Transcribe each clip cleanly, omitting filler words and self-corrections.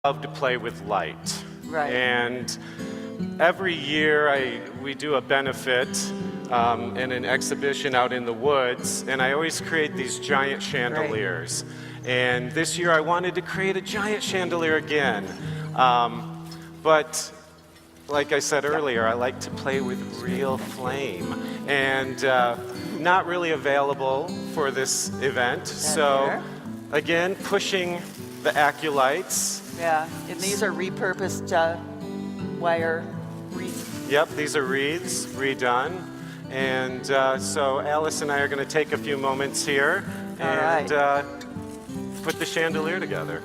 love to play with light. Right. And every year we do a benefit and an exhibition out in the woods, and I always create these giant chandeliers. Right. And this year I wanted to create a giant chandelier again. But like I said earlier, I like to play with real flame, and not really available for this event. So again, pushing the aculites. Yeah, and these are repurposed wire wreaths. Yep, these are wreaths, redone. And so Alice and I are going to take a few moments here and put the chandelier together.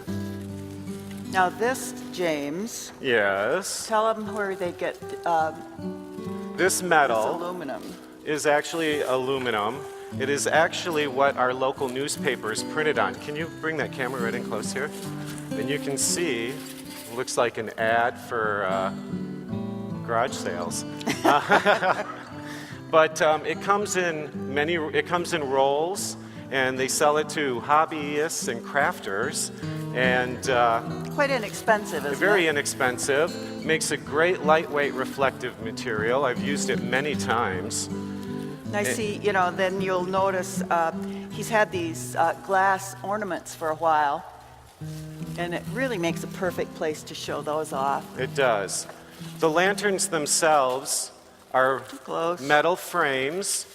Now this, James. Yes. Tell them where they get this metal. This aluminum. Is actually aluminum. It is actually what our local newspapers printed on. Can you bring that camera right in close here? And you can see, it looks like an ad for garage sales. But it comes in rolls, and they sell it to hobbyists and crafters. And quite inexpensive, isn't it? Very inexpensive. Makes a great lightweight reflective material. I've used it many times. I see, then you'll notice he's had these glass ornaments for a while, and it really makes a perfect place to show those off. It does. The lanterns themselves are metal frames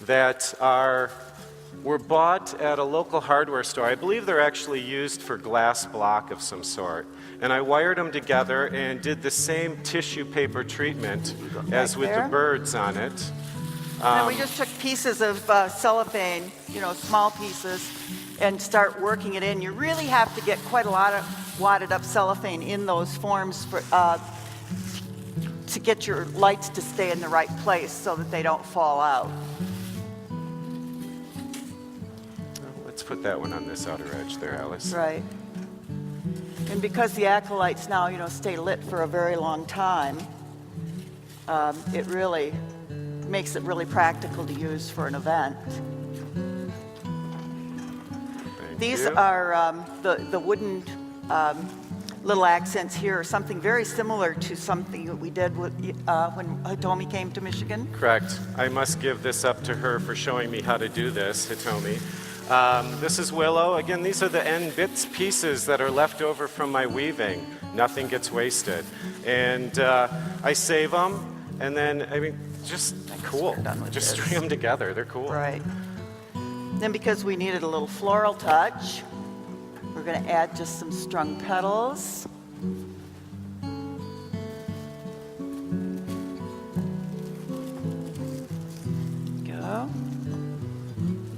that were bought at a local hardware store. I believe they're actually used for glass block of some sort. And I wired them together and did the same tissue paper treatment as with the birds on it. And then we just took pieces of cellophane, small pieces, and start working it in. You really have to get quite a lot of wadded up cellophane in those forms to get your lights to stay in the right place so that they don't fall out. Let's put that one on this outer edge there, Alice. Right. And because the acolytes now, stay lit for a very long time, it really makes it really practical to use for an event. These are the wooden little accents here are something very similar to something that we did when Hitomi came to Michigan. Correct. I must give this up to her for showing me how to do this, Hitomi. This is willow. Again, these are the end bits pieces that are left over from my weaving. Nothing gets wasted. And I save them, and then, just cool. Just string them together. They're cool. Right. Then because we needed a little floral touch, we're going to add just some strung petals. Go.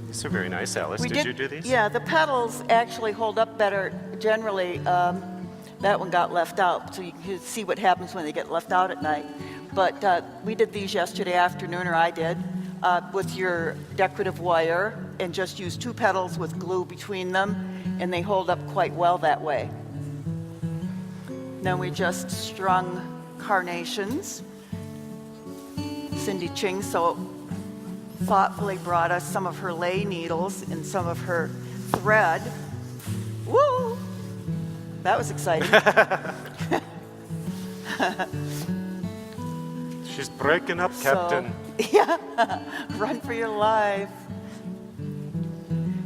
These are very nice, Alice. Did you do these? Yeah, the petals actually hold up better. Generally, that one got left out, so you can see what happens when they get left out at night. But we did these yesterday afternoon, or I did, with your decorative wire, and just used 2 petals with glue between them, and they hold up quite well that way. Then we just strung carnations. Cindy Ching so thoughtfully brought us some of her lei needles and some of her thread. Woo! That was exciting. She's breaking up, Captain. Yeah, run for your life.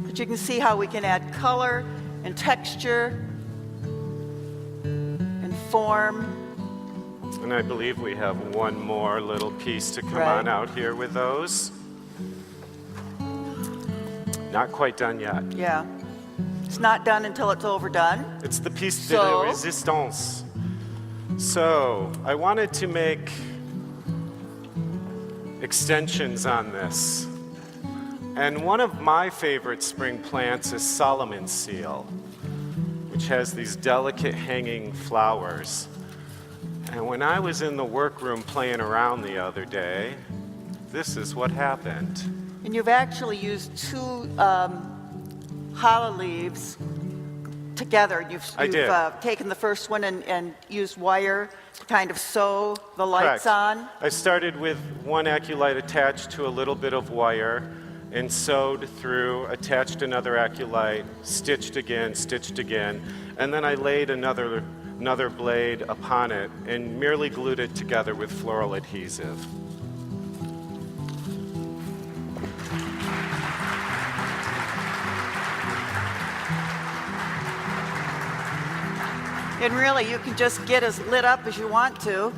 But you can see how we can add color and texture and form. And I believe we have one more little piece to come on out here with those. Not quite done yet. Yeah. It's not done until it's overdone. It's the piece de resistance. So I wanted to make extensions on this. And one of my favorite spring plants is Solomon seal, which has these delicate hanging flowers. And when I was in the workroom playing around the other day, this is what happened. And you've actually used 2 hollow leaves together. You've taken the first one and used wire to kind of sew the lights on. I started with one aculite attached to a little bit of wire, and sewed through, attached another aculite, stitched again, and then I laid another blade upon it and merely glued it together with floral adhesive. And really, you can just get as lit up as you want to.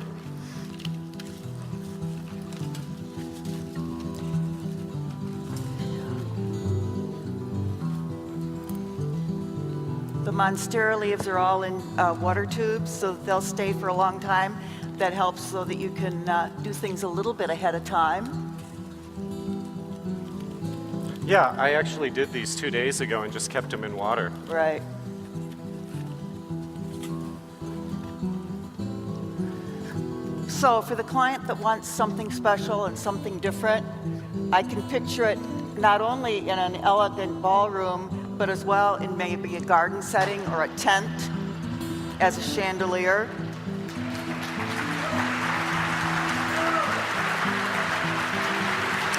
The monstera leaves are all in water tubes, so they'll stay for a long time. That helps so that you can do things a little bit ahead of time. Yeah, I actually did these 2 days ago and just kept them in water. Right. So for the client that wants something special and something different, I can picture it not only in an elegant ballroom, but as well in maybe a garden setting or a tent as a chandelier.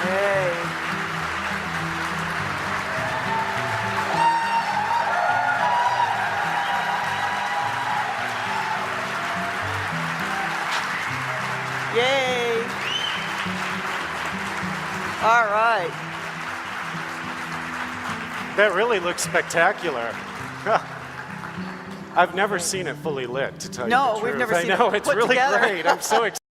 Hey. Yay! All right. That really looks spectacular. I've never seen it fully lit, to tell you the No, truth. we've never seen I know, it it's put really together. great. I'm so excited.